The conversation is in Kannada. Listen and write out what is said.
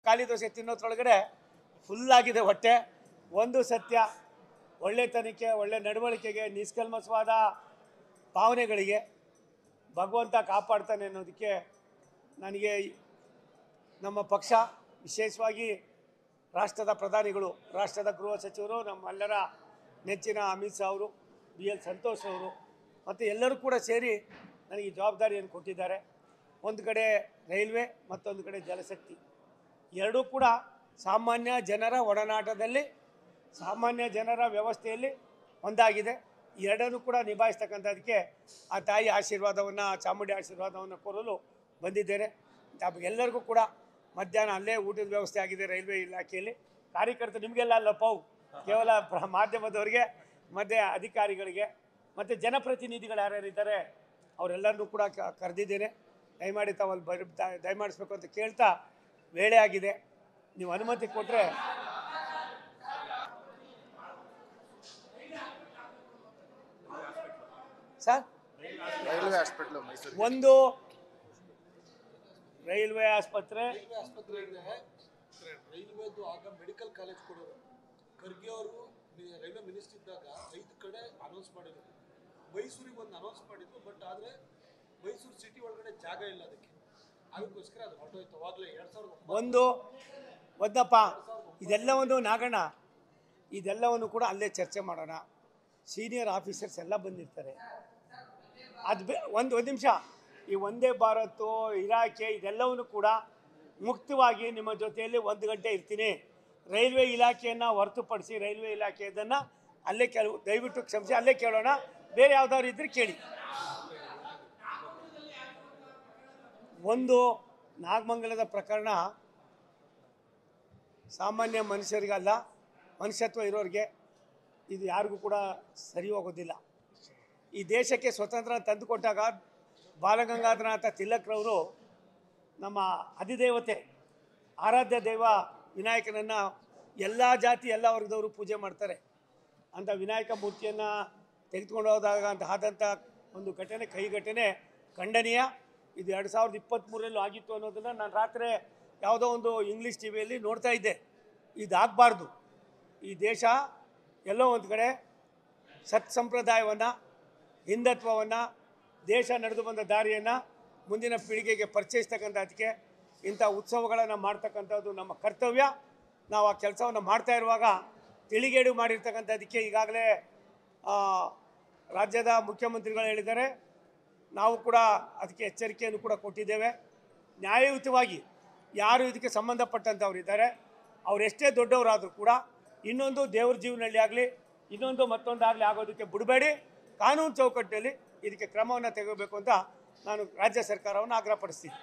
ಖಾಲಿ ದೋಸೆ ತಿನ್ನೋದ್ರೊಳಗಡೆ ಫುಲ್ಲಾಗಿದೆ ಹೊಟ್ಟೆ. ಒಂದು ಸತ್ಯ, ಒಳ್ಳೆತನಕ್ಕೆ, ಒಳ್ಳೆ ನಡವಳಿಕೆಗೆ, ನಿಷ್ಕಲ್ಮಶವಾದ ಭಾವನೆಗಳಿಗೆ ಭಗವಂತ ಕಾಪಾಡ್ತಾನೆ ಅನ್ನೋದಕ್ಕೆ ನನಗೆ ನಮ್ಮ ಪಕ್ಷ, ವಿಶೇಷವಾಗಿ ರಾಷ್ಟ್ರದ ಪ್ರಧಾನಿಗಳು, ರಾಷ್ಟ್ರದ ಗೃಹ ಸಚಿವರು, ನಮ್ಮೆಲ್ಲರ ನೆಚ್ಚಿನ ಅಮಿತ್ ಶಾ ಅವರು, BL ಸಂತೋಷ್ ಅವರು ಮತ್ತು ಎಲ್ಲರೂ ಕೂಡ ಸೇರಿ ನನಗೆ ಜವಾಬ್ದಾರಿಯನ್ನು ಕೊಟ್ಟಿದ್ದಾರೆ. ಒಂದು ಕಡೆ ರೈಲ್ವೆ, ಮತ್ತೊಂದು ಕಡೆ ಜಲಶಕ್ತಿ. ಎರಡೂ ಕೂಡ ಸಾಮಾನ್ಯ ಜನರ ಒಡನಾಟದಲ್ಲಿ, ಸಾಮಾನ್ಯ ಜನರ ವ್ಯವಸ್ಥೆಯಲ್ಲಿ ಒಂದಾಗಿದೆ. ಎರಡನ್ನೂ ಕೂಡ ನಿಭಾಯಿಸ್ತಕ್ಕಂಥದ್ದಕ್ಕೆ ಆ ತಾಯಿ ಆಶೀರ್ವಾದವನ್ನು, ಚಾಮುಂಡಿ ಆಶೀರ್ವಾದವನ್ನು ಕೋರಲು ಬಂದಿದ್ದೇನೆ. ಎಲ್ಲರಿಗೂ ಕೂಡ ಮಧ್ಯಾಹ್ನ ಅಲ್ಲೇ ಊಟದ ವ್ಯವಸ್ಥೆ ಆಗಿದೆ ರೈಲ್ವೆ ಇಲಾಖೆಯಲ್ಲಿ. ಕಾರ್ಯಕರ್ತರು ನಿಮಗೆಲ್ಲ ಅಲ್ಲಪ್ಪವು, ಕೇವಲ ಮಾಧ್ಯಮದವರಿಗೆ ಮತ್ತು ಅಧಿಕಾರಿಗಳಿಗೆ ಮತ್ತು ಜನಪ್ರತಿನಿಧಿಗಳು ಯಾರ್ಯಾರಿದ್ದಾರೆ ಅವರೆಲ್ಲರನ್ನೂ ಕೂಡ ಕರೆದಿದ್ದೇನೆ. ದಯಮಾಡಿ ತಾವಲ್ಲಿ ದಯಮಾಡಿಸ್ಬೇಕು ಅಂತ ಕೇಳ್ತಾ, ವೇಳೆ ಆಗಿದೆ, ನೀವು ಅನುಮತಿ ಕೊಟ್ಟರೆ ಸರ್. ರೈಲ್ವೆ ಹಾಸ್ಪಿಟಲ್ ಮೈಸೂರು, ಒಂದು ರೈಲ್ವೆ ಆಸ್ಪತ್ರೆ, ರೈಲ್ವೆದು ಆಗ ಮೆಡಿಕಲ್ ಕಾಲೇಜ್ ಕೊಡೋರು. ಖರ್ಗೆ ಅವರು ರೈಲ್ವೆ ಮಿನಿಸ್ಟರ್ ಇದ್ದಾಗ 5 ಕಡೆ ಅನೌನ್ಸ್ ಮಾಡಿದ್ರು. ಮೈಸೂರಿಗೆ ಒಂದು ಅನೌನ್ಸ್ ಮಾಡಿದ್ರು, ಬಟ್ ಆದರೆ ಮೈಸೂರು ಸಿಟಿ ಒಳಗಡೆ ಜಾಗ ಇಲ್ಲ ಅದಕ್ಕೋಸ್ಕರ ಅದು ಹೊರಟೋಯ್ತು. ಅವಾಗಲೇ 2009 ಒಂದಪ್ಪ ಇದೆಲ್ಲವನ್ನು ನಾಗಣ್ಣ, ಇದೆಲ್ಲವನ್ನು ಕೂಡ ಅಲ್ಲೇ ಚರ್ಚೆ ಮಾಡೋಣ. ಸೀನಿಯರ್ ಆಫೀಸರ್ಸ್ ಎಲ್ಲ ಬಂದಿರ್ತಾರೆ. ಅದು ಒಂದು ನಿಮಿಷ, ಈ ವಂದೇ ಭಾರತ್ ಇಲಾಖೆ ಇದೆಲ್ಲವನ್ನು ಕೂಡ ಮುಕ್ತವಾಗಿ ನಿಮ್ಮ ಜೊತೆಯಲ್ಲಿ 1 ಗಂಟೆ ಇರ್ತೀನಿ. ರೈಲ್ವೆ ಇಲಾಖೆಯನ್ನು ಹೊರತುಪಡಿಸಿ ರೈಲ್ವೆ ಇಲಾಖೆ ಇದನ್ನು ಅಲ್ಲೇ ದಯವಿಟ್ಟು ಕ್ಷಮಿಸಿ, ಅಲ್ಲೇ ಕೇಳೋಣ. ಬೇರೆ ಯಾವ್ದಾದ್ರು ಇದ್ರೆ ಕೇಳಿ. ಒಂದು ನಾಗಮಂಗಲದ ಪ್ರಕರಣ ಸಾಮಾನ್ಯ ಮನುಷ್ಯರಿಗಲ್ಲ, ಮನುಷ್ಯತ್ವ ಇರೋರಿಗೆ ಇದು ಯಾರಿಗೂ ಕೂಡ ಸರಿ ಹೋಗೋದಿಲ್ಲ. ಈ ದೇಶಕ್ಕೆ ಸ್ವತಂತ್ರ ತಂದುಕೊಟ್ಟಾಗ ಬಾಲಗಂಗಾಧರನಾಥ ತಿಲಕ್ರವರು ನಮ್ಮ ಅಧಿದೇವತೆ, ಆರಾಧ್ಯ ದೈವ ವಿನಾಯಕನನ್ನು ಎಲ್ಲ ಜಾತಿ ಎಲ್ಲ ವರ್ಗದವರು ಪೂಜೆ ಮಾಡ್ತಾರೆ. ಅಂಥ ವಿನಾಯಕ ಮೂರ್ತಿಯನ್ನು ತೆಗೆದುಕೊಂಡು ಹೋದಾಗ ಆದಂಥ ಒಂದು ಘಟನೆ, ಕೈ ಘಟನೆ ಖಂಡನೀಯ. ಇದು 2023ರಲ್ಲೂ ಆಗಿತ್ತು ಅನ್ನೋದನ್ನು ನಾನು ರಾತ್ರಿ ಯಾವುದೋ ಒಂದು ಇಂಗ್ಲೀಷ್ ಟಿವಿಯಲ್ಲಿ ನೋಡ್ತಾ ಇದ್ದೆ. ಇದಾಗಬಾರ್ದು. ಈ ದೇಶ ಎಲ್ಲೋ ಒಂದು ಕಡೆ ಸತ್ಸಂಪ್ರದಾಯವನ್ನು, ಹಿಂದುತ್ವವನ್ನು, ದೇಶ ನಡೆದು ಬಂದ ದಾರಿಯನ್ನು ಮುಂದಿನ ಪೀಳಿಗೆಗೆ ಪರಿಚಯಿಸ್ತಕ್ಕಂಥದ್ದಕ್ಕೆ ಇಂಥ ಉತ್ಸವಗಳನ್ನು ಮಾಡ್ತಕ್ಕಂಥದ್ದು ನಮ್ಮ ಕರ್ತವ್ಯ. ನಾವು ಆ ಕೆಲಸವನ್ನು ಮಾಡ್ತಾ ಇರುವಾಗ ತಿಳಿಗೇಡು ಮಾಡಿರ್ತಕ್ಕಂಥದ್ದಕ್ಕೆ ಈಗಾಗಲೇ ರಾಜ್ಯದ ಮುಖ್ಯಮಂತ್ರಿಗಳು ಹೇಳಿದ್ದಾರೆ. ನಾವು ಕೂಡ ಅದಕ್ಕೆ ಎಚ್ಚರಿಕೆಯನ್ನು ಕೂಡ ಕೊಟ್ಟಿದ್ದೇವೆ. ನ್ಯಾಯಯುತವಾಗಿ ಯಾರು ಇದಕ್ಕೆ ಸಂಬಂಧಪಟ್ಟಂಥವ್ರು ಇದ್ದಾರೆ, ಅವರೆಷ್ಟೇ ದೊಡ್ಡವರಾದರೂ ಕೂಡ ಇನ್ನೊಂದು ದೇವ್ರ ಜೀವನದಲ್ಲಿ ಆಗಲಿ, ಇನ್ನೊಂದು ಮತ್ತೊಂದಾಗಲಿ ಆಗೋದಕ್ಕೆ ಬಿಡಬೇಡಿ. ಕಾನೂನು ಚೌಕಟ್ಟಿನಲ್ಲಿ ಇದಕ್ಕೆ ಕ್ರಮವನ್ನು ತೆಗೆದುಬೇಕು ಅಂತ ನಾನು ರಾಜ್ಯ ಸರ್ಕಾರವನ್ನು ಆಗ್ರಹಪಡಿಸ್ತೀನಿ.